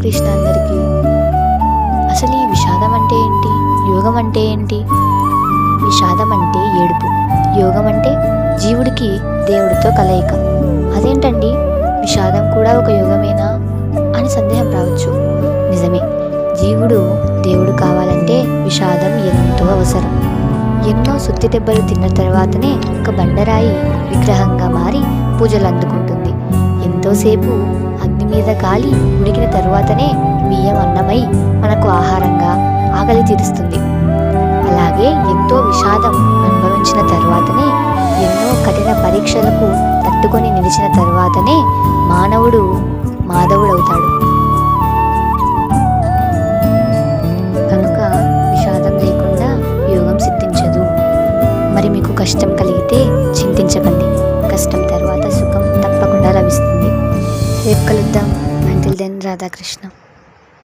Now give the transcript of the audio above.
రాధాకృష్ణ అందరికీ. అసలు ఈ విషాదం అంటే ఏంటి, యోగం అంటే ఏంటి? విషాదం అంటే ఏడుపు, యోగం అంటే జీవుడికి దేవుడితో కలయిక. అదేంటండి, విషాదం కూడా ఒక యోగమేనా అని సందేహం రావచ్చు. నిజమే, జీవుడు దేవుడు కావాలంటే విషాదం ఎంతో అవసరం. ఎన్నో సుత్తి దెబ్బలు తిన్న తర్వాతనే ఒక బండరాయి విగ్రహంగా మారి పూజలు అందుకుంటుంది. ఎంతోసేపు అగ్ని మీద కాలి ఉడికిన తరువాతనే బియ్యం అన్నమై మనకు ఆహారంగా ఆకలి తీరుస్తుంది. అలాగే ఎంతో విషాదం అనుభవించిన తర్వాతనే, ఎన్నో కఠిన పరీక్షలకు తట్టుకొని నిలిచిన తర్వాతనే మానవుడు మాధవుడవుతాడు. కనుక విషాదం లేకుండా యోగం సిద్ధించదు. మరి మీకు కష్టం కలిగితే చింతించకండి, కష్టం తర్వాత సుఖం తప్పకుండా లభిస్తుంది. రేపు కలుద్దాం. Until then, Radhakrishna.